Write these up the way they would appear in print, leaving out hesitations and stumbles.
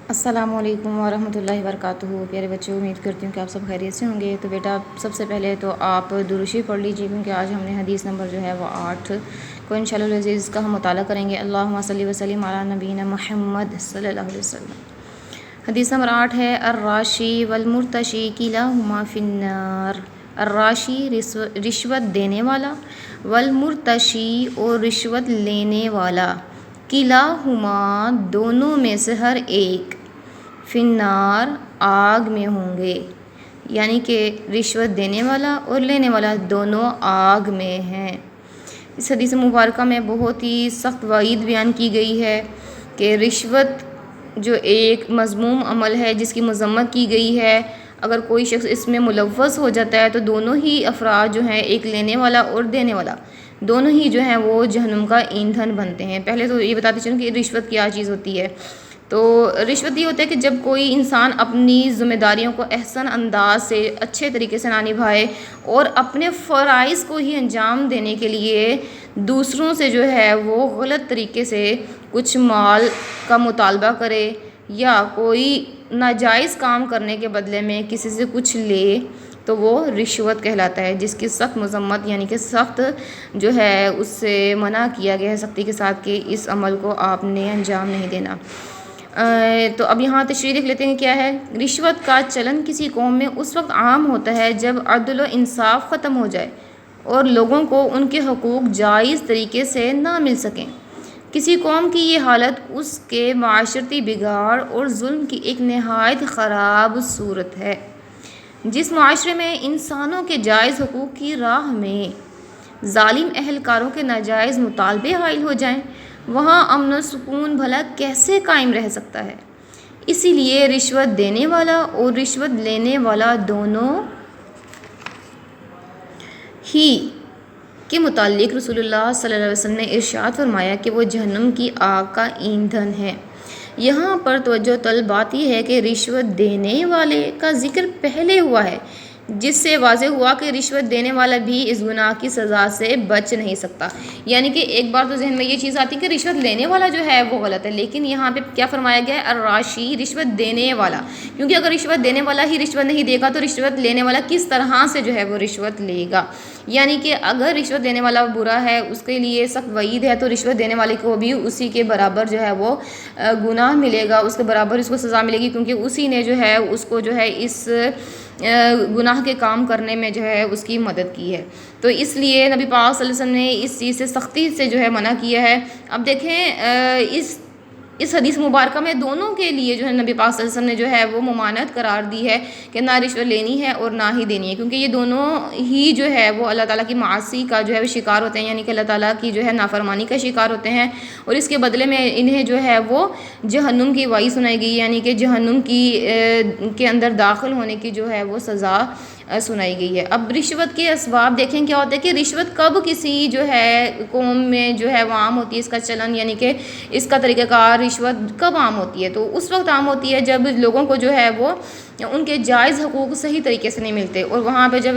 السلام علیکم ورحمۃ اللہ وبرکاتہ۔ پیارے بچوں، امید کرتی ہوں کہ آپ سب خیریت سے ہوں گے۔ تو بیٹا سب سے پہلے تو آپ درود شریف پڑھ لیجیے، کیونکہ آج ہم نے حدیث نمبر جو ہے وہ 8 کو انشاءاللہ العزیز کا ہم مطالعہ کریں گے۔ اللہم صلی وسلم علی نبینا محمد صلی اللہ علیہ وسلم۔ حدیث نمبر 8 ہے الراشی والمرتشی کلاہما فی النار۔ الراشی رشوت دینے والا، والمرتشی اور رشوت لینے والا، کلاہما دونوں میں سے ہر ایک، فی النار آگ میں ہوں گے، یعنی کہ رشوت دینے والا اور لینے والا دونوں آگ میں ہیں۔ اس حدیث مبارکہ میں بہت ہی سخت وعید بیان کی گئی ہے کہ رشوت جو ایک مذموم عمل ہے جس کی مذمت کی گئی ہے، اگر کوئی شخص اس میں ملوث ہو جاتا ہے تو دونوں ہی افراد جو ہیں، ایک لینے والا اور دینے والا، دونوں ہی جو ہیں وہ جہنم کا ایندھن بنتے ہیں۔ پہلے تو یہ بتاتے چلوں کہ رشوت کیا چیز ہوتی ہے۔ تو رشوت یہ ہوتا ہے کہ جب کوئی انسان اپنی ذمہ داریوں کو احسن انداز سے اچھے طریقے سے نہ نبھائے اور اپنے فرائض کو ہی انجام دینے کے لیے دوسروں سے جو ہے وہ غلط طریقے سے کچھ مال کا مطالبہ کرے، یا کوئی ناجائز کام کرنے کے بدلے میں کسی سے کچھ لے، تو وہ رشوت کہلاتا ہے، جس کی سخت مذمت یعنی کہ سخت جو ہے اس سے منع کیا گیا ہے سختی کے ساتھ کہ اس عمل کو آپ نے انجام نہیں دینا۔ تو اب یہاں تشریح لکھ لیتے ہیں کیا ہے۔ رشوت کا چلن کسی قوم میں اس وقت عام ہوتا ہے جب عدل و انصاف ختم ہو جائے اور لوگوں کو ان کے حقوق جائز طریقے سے نہ مل سکیں۔ کسی قوم کی یہ حالت اس کے معاشرتی بگاڑ اور ظلم کی ایک نہایت خراب صورت ہے۔ جس معاشرے میں انسانوں کے جائز حقوق کی راہ میں ظالم اہلکاروں کے ناجائز مطالبے حائل ہو جائیں، وہاں امن و سکون بھلا کیسے قائم رہ سکتا ہے؟ اسی لیے رشوت دینے والا اور رشوت لینے والا دونوں ہی کے متعلق رسول اللہ صلی اللہ علیہ وسلم نے ارشاد فرمایا کہ وہ جہنم کی آگ کا ایندھن ہے۔ یہاں پر توجہ طلب بات یہ ہے کہ رشوت دینے والے کا ذکر پہلے ہوا ہے، جس سے واضح ہوا کہ رشوت دینے والا بھی اس گناہ کی سزا سے بچ نہیں سکتا۔ یعنی کہ ایک بار تو ذہن میں یہ چیز آتی ہے کہ رشوت لینے والا جو ہے وہ غلط ہے، لیکن یہاں پہ کیا فرمایا گیا ہے؟ الراشی، رشوت دینے والا، کیونکہ اگر رشوت دینے والا ہی رشوت نہیں دے گا تو رشوت لینے والا کس طرح سے جو ہے وہ رشوت لے گا؟ یعنی کہ اگر رشوت دینے والا برا ہے، اس کے لیے سخت وعید ہے، تو رشوت دینے والے کو بھی اسی کے برابر جو ہے وہ گناہ ملے گا، اس کے برابر اس کو سزا ملے گی، کیونکہ اسی نے جو ہے اس کو جو ہے اس گناہ کے کام کرنے میں جو ہے اس کی مدد کی ہے۔ تو اس لیے نبی پاک صلی اللہ علیہ وسلم نے اس چیز سے سختی سے جو ہے منع کیا ہے۔ اب دیکھیں اس حدیث مبارکہ میں دونوں کے لیے جو ہے نبی پاک صلی اللہ علیہ وسلم نے جو ہے وہ ممانعت قرار دی ہے کہ نہ رشوت لینی ہے اور نہ ہی دینی ہے، کیونکہ یہ دونوں ہی جو ہے وہ اللہ تعالیٰ کی معاصی کا جو ہے وہ شکار ہوتے ہیں، یعنی کہ اللہ تعالیٰ کی جو ہے نافرمانی کا شکار ہوتے ہیں، اور اس کے بدلے میں انہیں جو ہے وہ جہنم کی وعید سنائی گئی، یعنی کہ جہنم کے اندر داخل ہونے کی جو ہے وہ سزا سنائی گئی ہے۔ اب رشوت کے اسباب دیکھیں کیا ہوتا ہے کہ رشوت کب کسی جو ہے قوم میں جو ہے وہ عام ہوتی ہے، اس کا چلن یعنی کہ اس کا طریقہ کار رشوت کب عام ہوتی ہے؟ تو اس وقت عام ہوتی ہے جب لوگوں کو جو ہے وہ ان کے جائز حقوق صحیح طریقے سے نہیں ملتے، اور وہاں پہ جب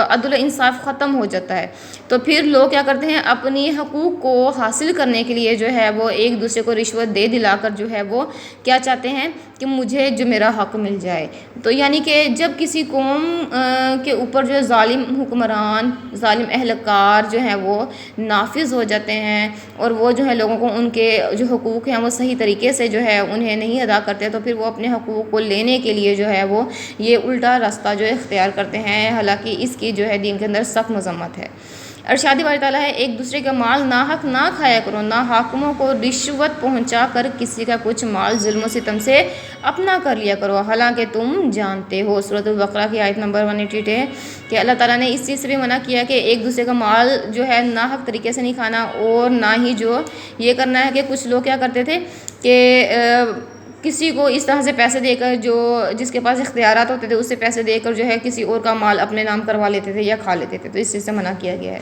عدل و انصاف ختم ہو جاتا ہے تو پھر لوگ کیا کرتے ہیں، اپنی حقوق کو حاصل کرنے کے لیے جو ہے وہ ایک دوسرے کو رشوت دے دلا کر جو ہے وہ کیا چاہتے ہیں کہ مجھے جو میرا حق مل جائے۔ تو یعنی کہ جب کسی قوم کے اوپر جو ظالم حکمران، ظالم اہلکار جو ہیں وہ نافذ ہو جاتے ہیں اور وہ جو ہے لوگوں کو ان کے جو حقوق ہیں وہ صحیح طریقے سے جو ہے انہیں نہیں ادا کرتے، تو پھر وہ اپنے حقوق کو لینے کے لیے جو ہے وہ یہ الٹا راستہ جو اختیار کرتے ہیں، حالانکہ اس کی جو ہے دین کے اندر سخت مذمت ہے۔ ارشاد باری تعالیٰ ہے، ایک دوسرے کا مال ناحق نہ کھایا کرو، نہ حاکموں کو رشوت پہنچا کر کسی کا کچھ مال ظلم و ستم سے اپنا کر لیا کرو، حالانکہ تم جانتے ہو۔ سورۃ البقرہ کی آیت نمبر 188 ہے کہ اللہ تعالیٰ نے اس چیز سے بھی منع کیا کہ ایک دوسرے کا مال جو ہے ناحق طریقے سے نہیں کھانا، اور نہ ہی جو یہ کرنا ہے کہ کچھ لوگ کیا کرتے تھے کہ کسی کو اس طرح سے پیسے دے کر، جس کے پاس اختیارات ہوتے تھے اس سے پیسے دے کر جو ہے کسی اور کا مال اپنے نام کروا لیتے تھے یا کھا لیتے تھے، تو اس چیز سے منع کیا گیا ہے۔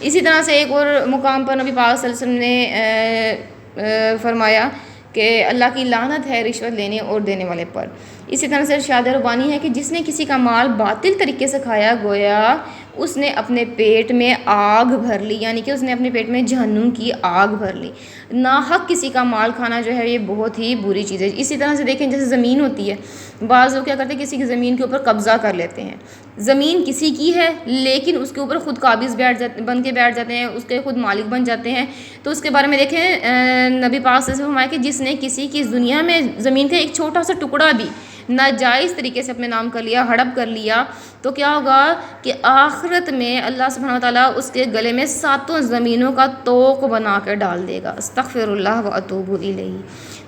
اسی طرح سے ایک اور مقام پر نبی پاک صلی اللہ علیہ وسلم نے فرمایا کہ اللہ کی لعنت ہے رشوت لینے اور دینے والے پر۔ اسی طرح سے ارشاد ربانی ہے کہ جس نے کسی کا مال باطل طریقے سے کھایا، گویا اس نے اپنے پیٹ میں آگ بھر لی، یعنی کہ اس نے اپنے پیٹ میں جہنم کی آگ بھر لی۔ ناحق کسی کا مال کھانا جو ہے یہ بہت ہی بری چیز ہے۔ اسی طرح سے دیکھیں جیسے زمین ہوتی ہے، بعض لوگ کیا کرتے ہیں کسی کی زمین کے اوپر قبضہ کر لیتے ہیں، زمین کسی کی ہے لیکن اس کے اوپر خود قابض بن کے بیٹھ جاتے ہیں، اس کے خود مالک بن جاتے ہیں۔ تو اس کے بارے میں دیکھیں نبی پاک صلی اللہ علیہ وسلم فرمایا کہ جس نے کسی کی دنیا میں زمین کا ایک چھوٹا سا ٹکڑا بھی ناجائز طریقے سے اپنے نام کر لیا، ہڑپ کر لیا، تو کیا ہوگا کہ آخرت میں اللہ سبحانہ وتعالیٰ اس کے گلے میں 7 زمینوں کا طوق بنا کر ڈال دے گا۔ استغفر اللہ و اتوب الیہ۔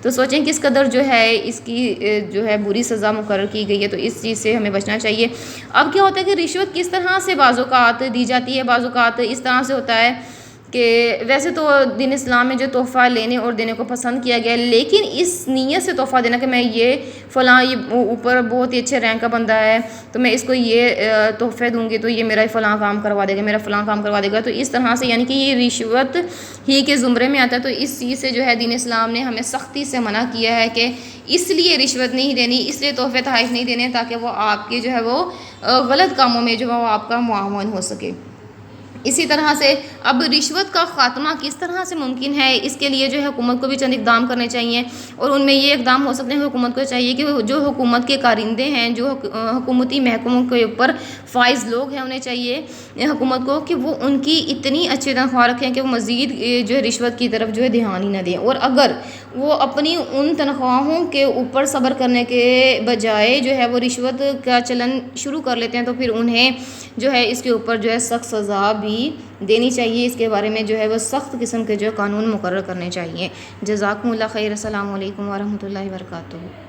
تو سوچیں کس قدر جو ہے اس کی جو ہے بری سزا مقرر کی گئی ہے، تو اس چیز سے ہمیں بچنا چاہیے۔ اب کیا ہوتا ہے کہ رشوت کس طرح سے بعض اوقات دی جاتی ہے، بعض اوقات اس طرح سے ہوتا ہے کہ ویسے تو دین اسلام میں جو تحفہ لینے اور دینے کو پسند کیا گیا ہے، لیکن اس نیت سے تحفہ دینا کہ میں یہ فلاں یہ اوپر بہت ہی اچھے رینک کا بندہ ہے تو میں اس کو یہ تحفے دوں گی تو یہ میرا فلاں کام کروا دے گا، میرا فلاں کام کروا دے گا، تو اس طرح سے یعنی کہ یہ رشوت ہی کے زمرے میں آتا ہے۔ تو اس چیز سے جو ہے دین اسلام نے ہمیں سختی سے منع کیا ہے کہ اس لیے رشوت نہیں دینی، اس لیے تحفے تحائف نہیں دینے تاکہ وہ آپ کے جو ہے وہ غلط کاموں میں جو ہے وہ آپ کا معاون ہو سکے۔ اسی طرح سے اب رشوت کا خاتمہ کس طرح سے ممکن ہے، اس کے لیے جو ہے حکومت کو بھی چند اقدام کرنے چاہیے، اور ان میں یہ اقدام ہو سکتے ہیں کہ حکومت کو چاہیے کہ جو حکومت کے کارندے ہیں، جو حکومتی محکموں کے اوپر فائز لوگ ہیں، انہیں چاہیے حکومت کو کہ وہ ان کی اتنی اچھی تنخواہ رکھیں کہ وہ مزید جو ہے رشوت کی طرف جو ہے دھیان ہی نہ دیں، اور اگر وہ اپنی ان تنخواہوں کے اوپر صبر کرنے کے بجائے جو ہے وہ رشوت کا چلن شروع کر لیتے ہیں تو پھر انہیں جو ہے اس کے اوپر جو ہے سخت سزا بھی دینی چاہیے، اس کے بارے میں جو ہے وہ سخت قسم کے جو قانون مقرر کرنے چاہیے۔ جزاکم اللہ خیر، السلام علیکم ورحمۃ اللہ وبرکاتہ۔